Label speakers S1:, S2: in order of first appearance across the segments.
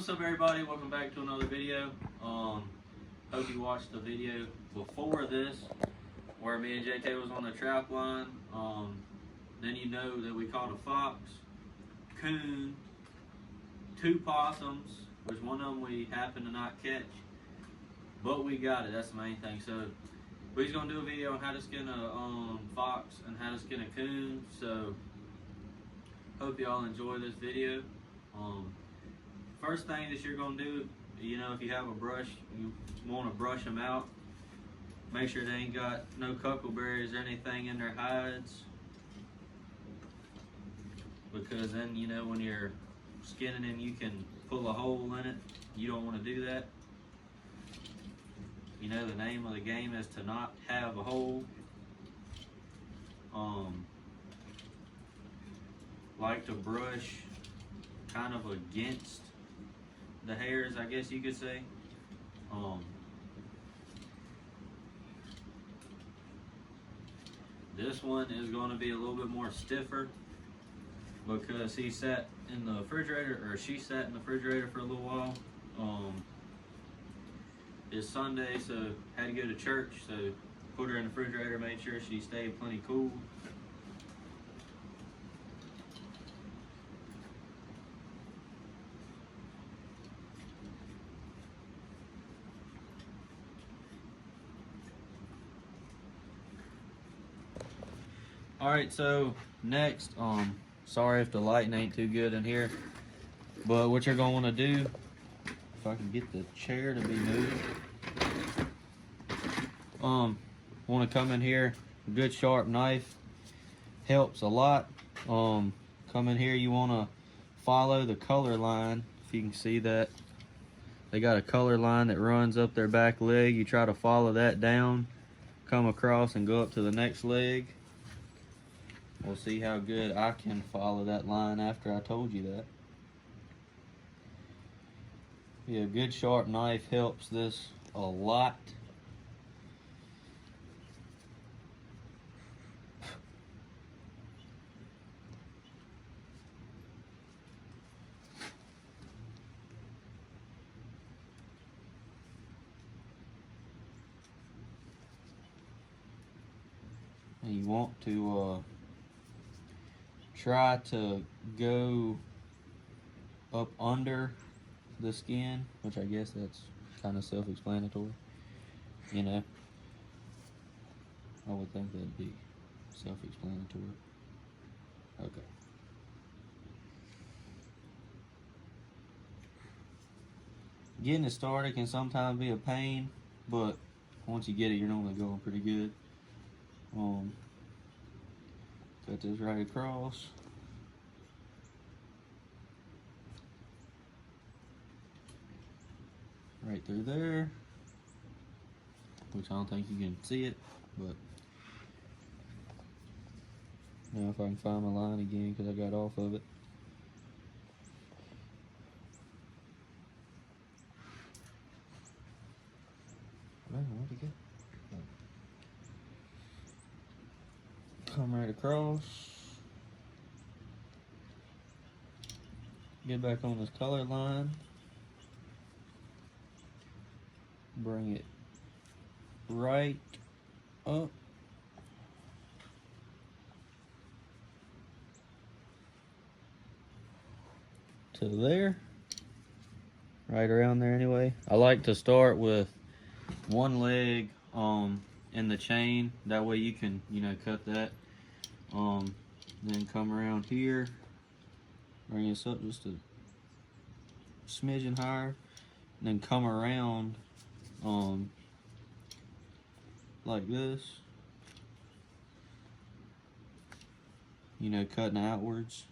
S1: What's up, everybody? Welcome back to another video. Hope you watched the video before this where me and JK was on the trap line. Then you know that we caught a fox, coon, 2 possums, which one of them we happened to not catch, but we got it. That's the main thing. So we're just gonna do a video on how to skin a fox and how to skin a coon. So hope y'all enjoy this video. First thing that you're gonna do, you know, if you have a brush, you want to brush them out. Make sure they ain't got no cuckleberries or anything in their hides, because then, you know, when you're skinning them, you can pull a hole in it. You don't want to do that. You know, the name of the game is to not have a hole. Like to brush kind of against the hairs, I guess you could say. This one is going to be a little bit more stiffer because he sat in the refrigerator, or she sat in the refrigerator for a little while. It's Sunday, so had to go to church, so put her in the refrigerator, made sure she stayed plenty cool. Alright, so next, sorry if the lighting ain't too good in here, but what you're going to want to do, if I can get the chair to be moved, want to come in here, a good sharp knife helps a lot. Come in here, you want to follow the color line. If you can see that, they got a color line that runs up their back leg. You try to follow that down, come across and go up to the next leg. We'll see how good I can follow that line after I told you that. Yeah, a good sharp knife helps this a lot. And you want to try to go up under the skin, which I guess that's kind of self-explanatory, you know. I would think that'd be self-explanatory. Okay. Getting it started can sometimes be a pain, but once you get it, you're normally going pretty good. Cut this right across. Right through there. Which I don't think you can see it, but now if I can find my line again, because I got off of it. Man, where'd it go? Come right across. Get back on this color line. Bring it right up to there. Right around there anyway. I like to start with one leg in the chain. That way you can, you know, cut that. Then come around here, bring this up just a smidgen higher, and then come around like this, you know, cutting outwards.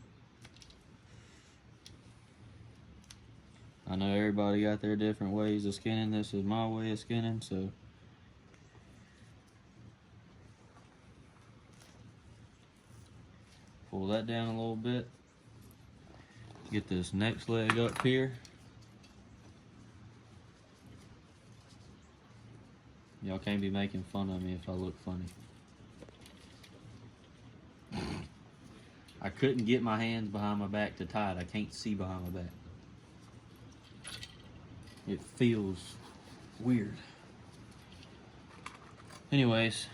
S1: I know everybody got their different ways of skinning. This is my way of skinning, so pull that down a little bit. Get this next leg up here. Y'all can't be making fun of me if I look funny. I couldn't get my hands behind my back to tie it. I can't see behind my back. it feels weird. Anyways,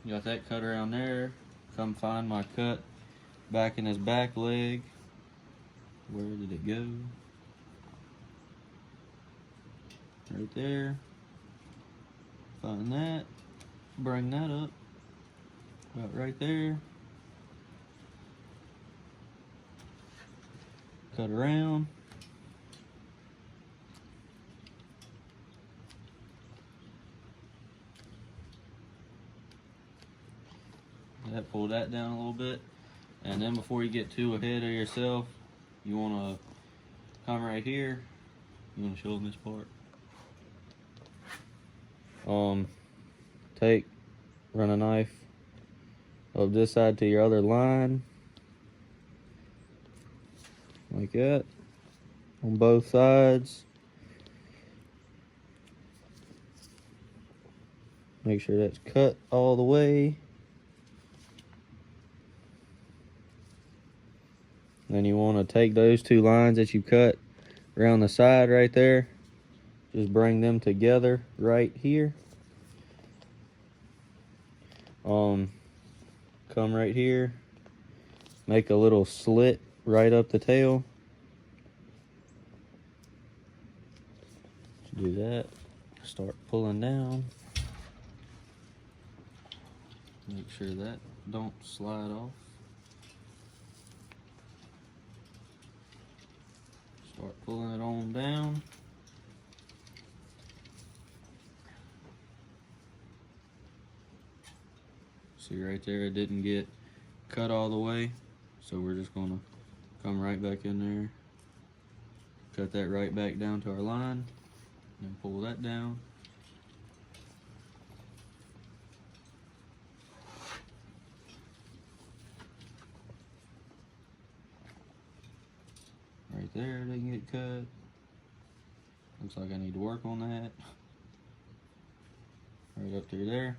S1: got that cut around there. Come find my cut back in his back leg. Where did it go? Right there. Find that. Bring that up. About right there. Cut around. Pull that down a little bit. And then before you get too ahead of yourself, you want to come right here. You want to show them this part. Run a knife up this side to your other line. Like that. On both sides. Make sure that's cut all the way. Then you want to take those two lines that you cut around the side right there. Just bring them together right here. Come right here. Make a little slit right up the tail. Do that. Start pulling down. Make sure that don't slide off. Start pulling it on down. See right there, it didn't get cut all the way. So we're just gonna come right back in there. Cut that right back down to our line. And pull that down. Right there, they can get cut. Looks like I need to work on that. Right up through there.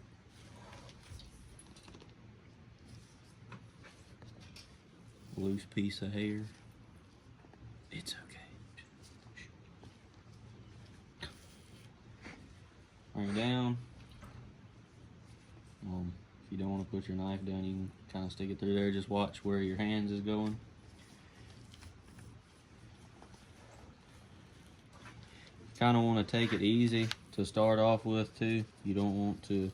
S1: Loose piece of hair. It's okay. Bring it down. If you don't want to put your knife down, you can kind of stick it through there. Just watch where your hands is going. Kind of want to take it easy to start off with too. You don't want to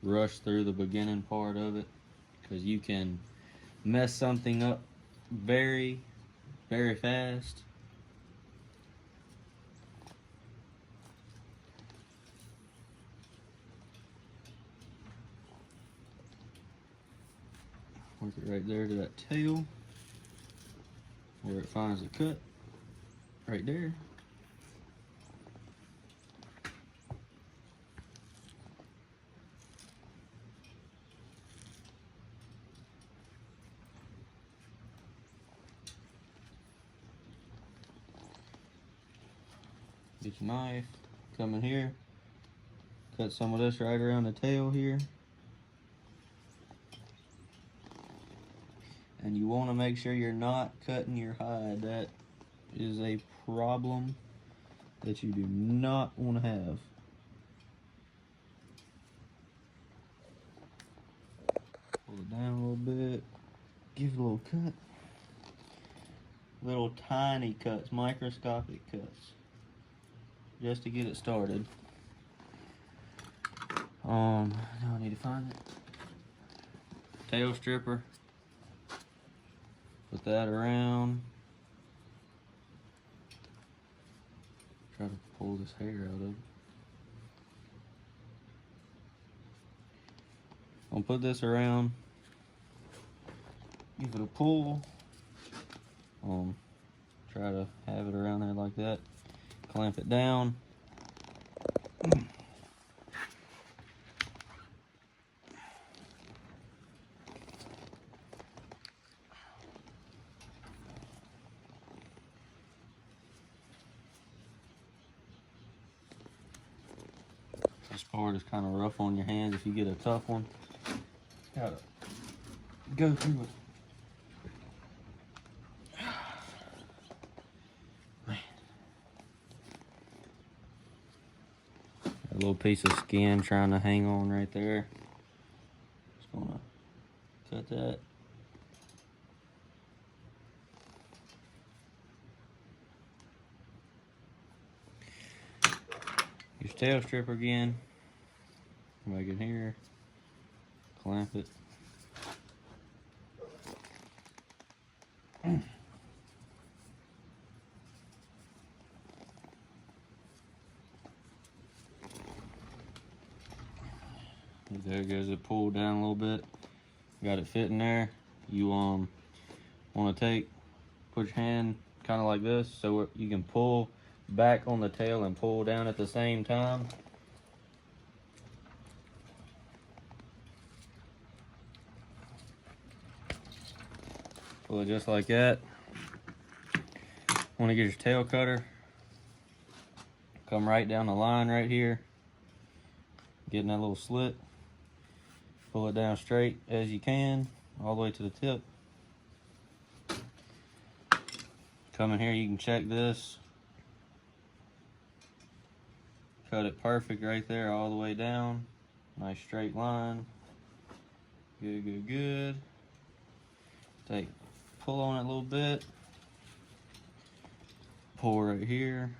S1: rush through the beginning part of it, because you can mess something up very, very fast. Work it right there to that tail where it finds the cut. Right there. Get your knife, come in here, cut some of this right around the tail here. And you want to make sure you're not cutting your hide. That is a problem that you do not want to have. Pull it down a little bit, give it a little cut. Little tiny cuts, microscopic cuts, just to get it started. Now I need to find it. Tail stripper. Put that around. Try to pull this hair out of it. I'll put this around. Give it a pull. Try to have it around there like that. Clamp it down. This part is kind of rough on your hands if you get a tough one. Gotta go through it. Man. A little piece of skin trying to hang on right there. Just gonna cut that. Use tail stripper again. Back in here. Clamp it. There goes it, pulled down a little bit. Got it fitting there. You want to put your hand kind of like this so you can pull back on the tail and pull down at the same time. Pull it just like that. Want to get your tail cutter. Come right down the line right here. Get in that little slit. Pull it down straight as you can, all the way to the tip. Come in here, you can check this. Cut it perfect right there, all the way down. Nice straight line. Good, good, good. Pull on it a little bit. Pull right here.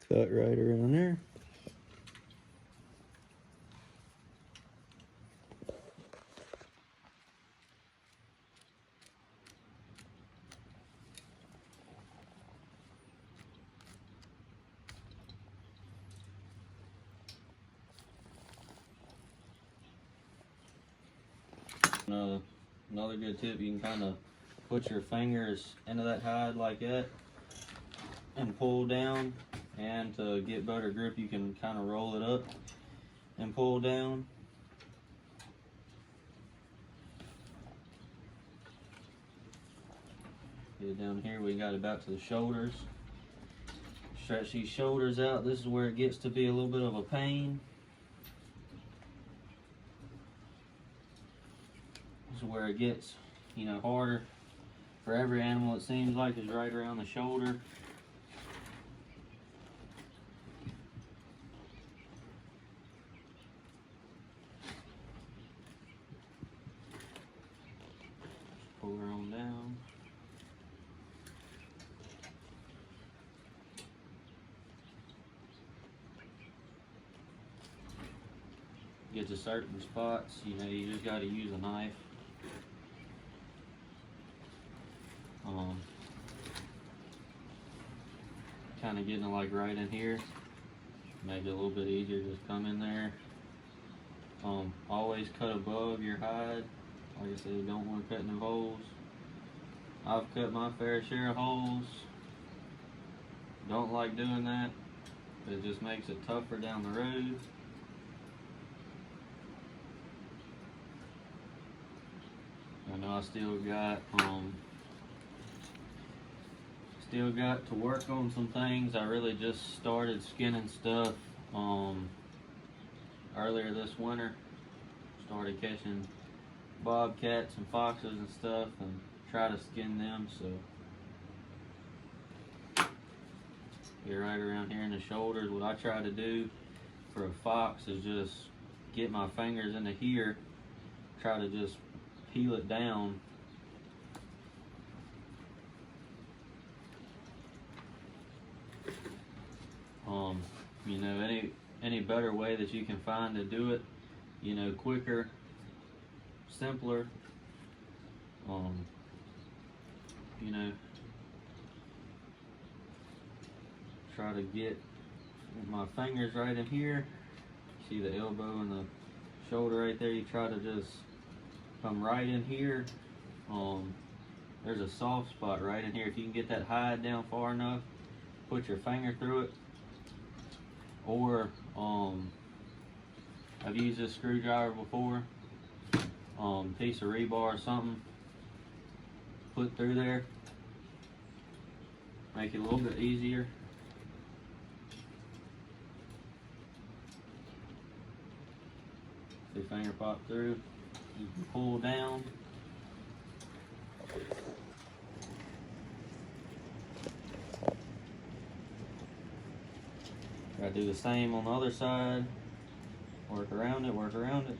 S1: Cut right around there. Another good tip, you can kind of put your fingers into that hide like that and pull down, and to get better grip you can kind of roll it up and pull down. Get it down here, we got it about to the shoulders. Stretch these shoulders out. This is where it gets to be a little bit of a pain. This is where it gets, harder for every animal, it seems like, is right around the shoulder. Pull her on down. Get to certain spots, you just got to use a knife. Kind of getting it like right in here. Make it a little bit easier, just come in there. Always cut above your hide. Like I said, you don't want to cut no holes. I've cut my fair share of holes. Don't like doing that. It just makes it tougher down the road. I know I still got to work on some things. I really just started skinning stuff earlier this winter. Started catching bobcats and foxes and stuff and try to skin them. So get right around here in the shoulders. What I try to do for a fox is just get my fingers into here, try to just peel it down. Any better way that you can find to do it, quicker, simpler, try to get my fingers right in here. See the elbow and the shoulder right there? You try to just come right in here. There's a soft spot right in here. If you can get that hide down far enough, put your finger through it, or I've used this screwdriver before, piece of rebar or something, put through there, make it a little bit easier. The finger pop through, you can pull down. Try to do the same on the other side. Work around it, work around it.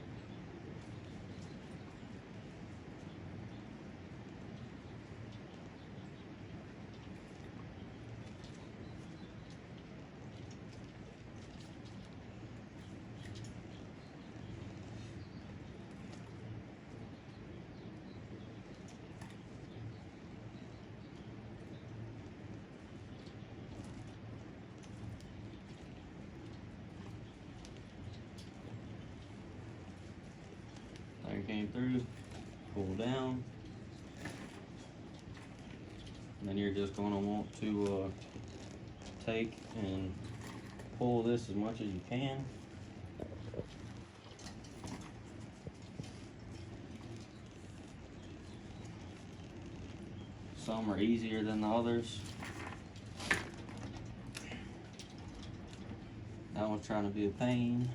S1: There came through, pull down, and then you're just going to want to take and pull this as much as you can. Some are easier than the others. That one's trying to be a pain.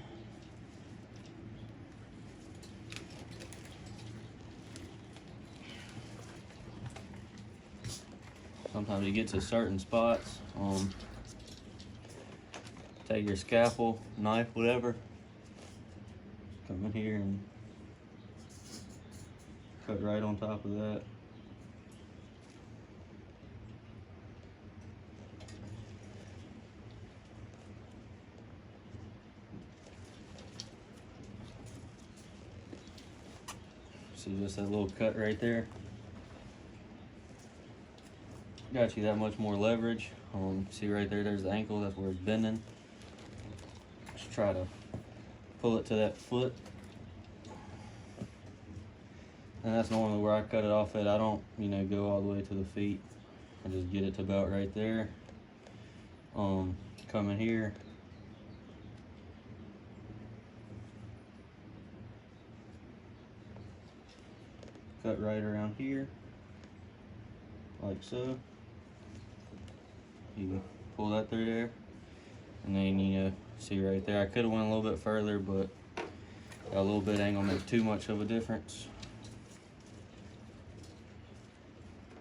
S1: Sometimes you get to certain spots, take your scalpel, knife, whatever, come in here and cut right on top of that. See just that little cut right there? Got you that much more leverage. See right there, there's the ankle, that's where it's bending. Just try to pull it to that foot. And that's normally where I cut it off at. I don't, go all the way to the feet. I just get it to about right there. Come in here. Cut right around here, like so. You pull that through there, and then see right there. I could have went a little bit further, but a little bit ain't gonna make too much of a difference.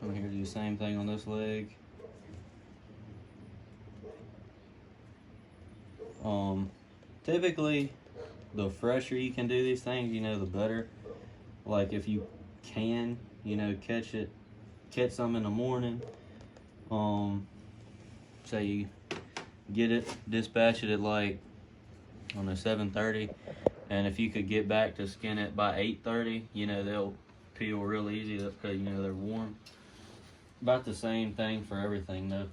S1: I'm here to do the same thing on this leg. Typically, the fresher you can do these things, the better. Like if you can, catch some in the morning. Say you get it, dispatch it at like, 7:30, and if you could get back to skin it by 8:30, they'll peel real easy because they're warm. About the same thing for everything though.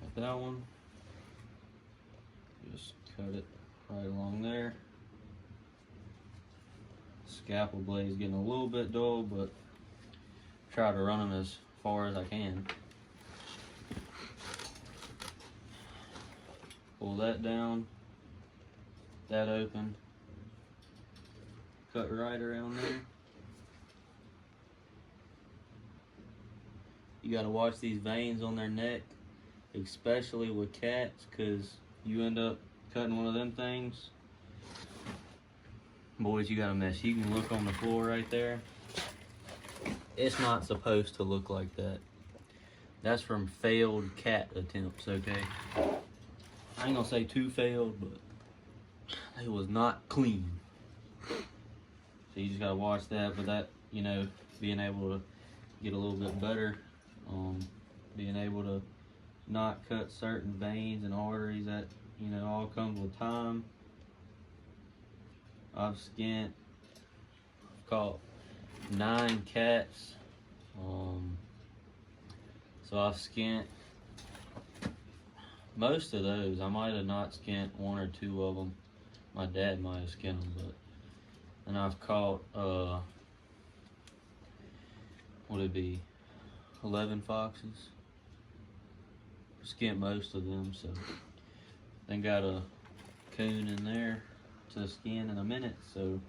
S1: Got that one. Just cut it right along there. Scalpel blade's getting a little bit dull, but try to run them as far as I can. Pull that down, that open, cut right around there. You gotta watch these veins on their neck, especially with cats, because you end up cutting one of them things. Boys, you got a mess. You can look on the floor right there. It's not supposed to look like that. That's from failed cat attempts, okay? I ain't gonna say too failed, but it was not clean. So you just gotta watch that, but that, being able to get a little bit better, being able to not cut certain veins and arteries, that, all comes with time. I've caught 9 cats. So I've skinned most of those. I might have not skinned 1 or 2 of them. My dad might have skinned them, but and I've caught would it be 11 foxes. Skinned most of them, so then got a coon in there to skin in a minute, so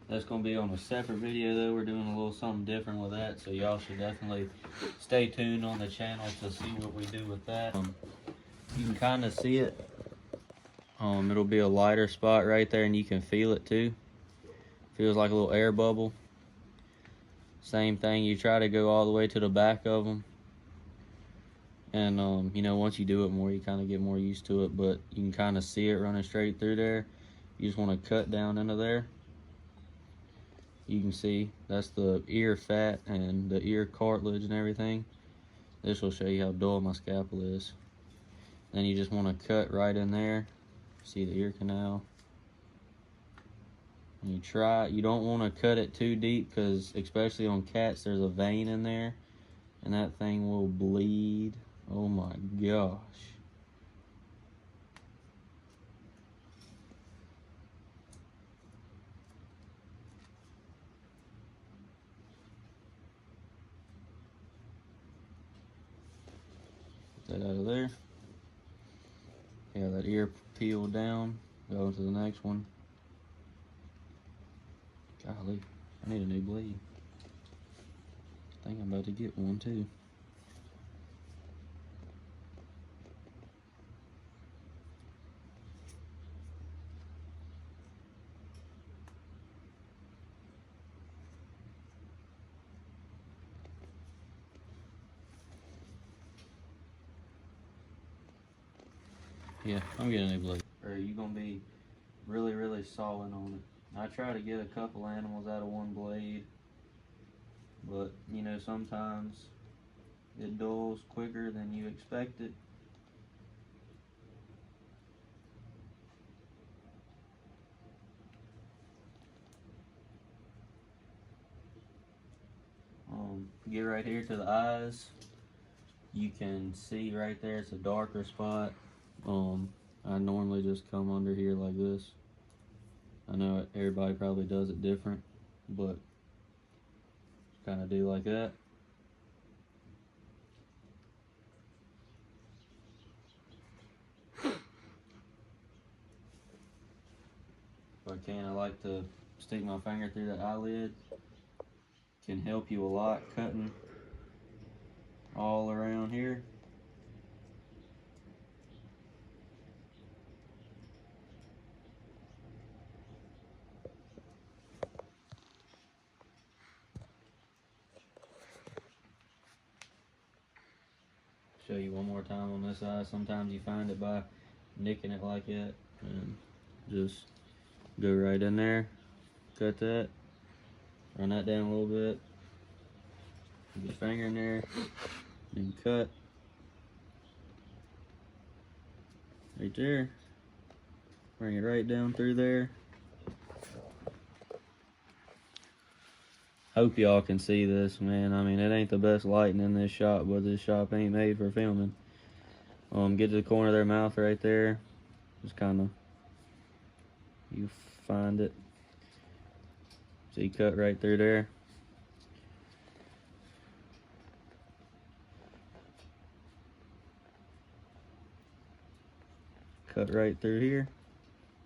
S1: that's gonna be on a separate video though. We're doing a little something different with that, so y'all should definitely stay tuned on the channel to see what we do with that. You can kind of see it. It'll be a lighter spot right there, and you can feel it too. Feels like a little air bubble. Same thing, you try to go all the way to the back of them, and you know, once you do it more, you kind of get more used to it, but you can kind of see it running straight through there. You just want to cut down into there. You can see that's the ear fat and the ear cartilage and everything. This will show you how dull my scalpel is. Then you just want to cut right in there. See the ear canal. And you don't want to cut it too deep, because especially on cats there's a vein in there and that thing will bleed. Oh my gosh. Get that out of there. Yeah, that ear peeled down. Go to the next one. Golly, I need a new blade. I think I'm about to get one too. Yeah, I'm getting a new blade. Or are you gonna be really solid on it? I try to get a couple animals out of one blade, but you know, sometimes it dulls quicker than you expect it. Get right here to the eyes. You can see right there, it's a darker spot. I normally just come under here like this. I know everybody probably does it different, but kind of do like that. If I can, I like to stick my finger through the eyelid. Can help you a lot cutting all around here. Show you one more time on this eye. Sometimes you find it by nicking it like that, and just go right in there, cut that, run that down a little bit, put your finger in there, and cut right there, bring it right down through there. Hope y'all can see this, man. I mean, it ain't the best lighting in this shop, but this shop ain't made for filming. Get to the corner of their mouth right there. Just kind of, you find it. See, cut right through there. Cut right through here.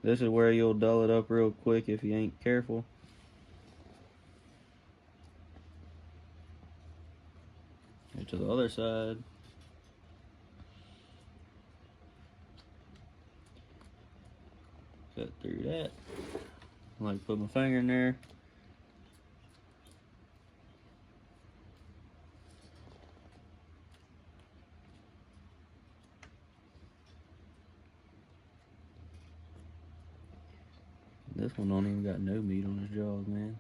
S1: This is where you'll dull it up real quick if you ain't careful. Go to the other side. Cut through that. I like to put my finger in there. This one don't even got no meat on his jaws, man.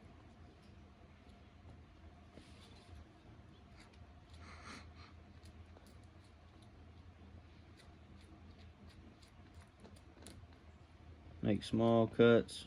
S1: Make small cuts.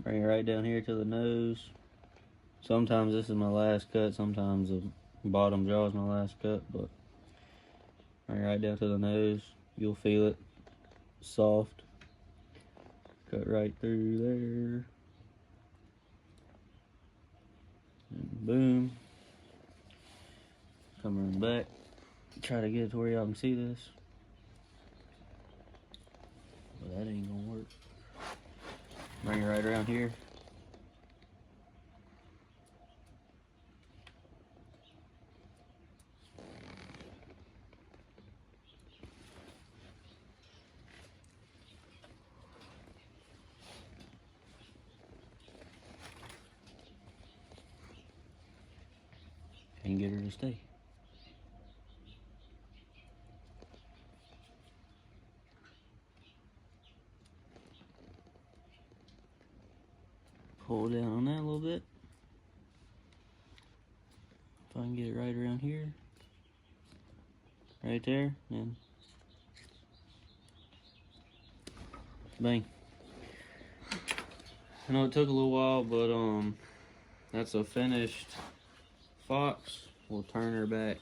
S1: Bring it right down here to the nose. Sometimes this is my last cut, sometimes the bottom jaw is my last cut, but bring it right down to the nose. You'll feel it soft. Cut right through there. And boom. Come around back. Try to get it to where y'all can see this. But that ain't gonna work. Bring it right around here. And get her to stay. Pull down on that a little bit. If I can get it right around here. Right there, and bang. I know it took a little while, but that's a finished fox. We'll turn her back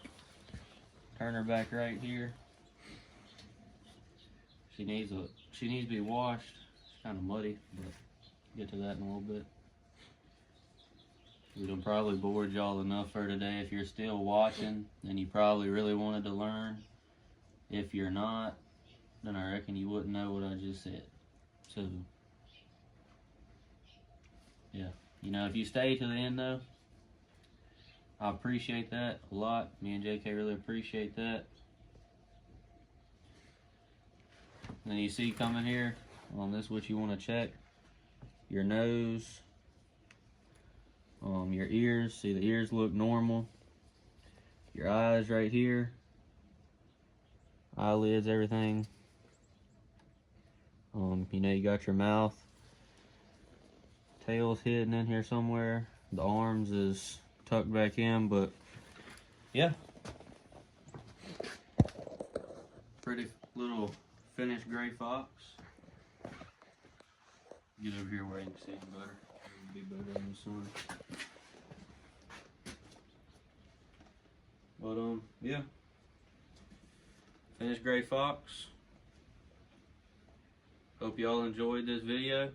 S1: right here. She needs to be washed. It's kind of muddy, but get to that in a little bit. We done probably bored y'all enough for today. If you're still watching, then you probably really wanted to learn. If you're not, then I reckon you wouldn't know what I just said. So, yeah. You know, if you stay to the end though, I appreciate that a lot. Me and JK really appreciate that. And then you see coming here, this is what you want to check. Your nose. Your ears, see the ears look normal. Your eyes right here. Eyelids, everything. You know, you got your mouth. Tail's hidden in here somewhere. The arms is tucked back in, but yeah. Pretty little finished gray fox. Get over here where you can see it better. It'll be better in the sun. But yeah. Finished gray fox. Hope y'all enjoyed this video.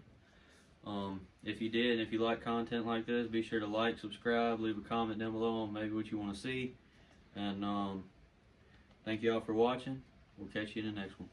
S1: If you did, if you like content like this, be sure to like, subscribe, leave a comment down below on maybe what you want to see. And thank y'all for watching. We'll catch you in the next one.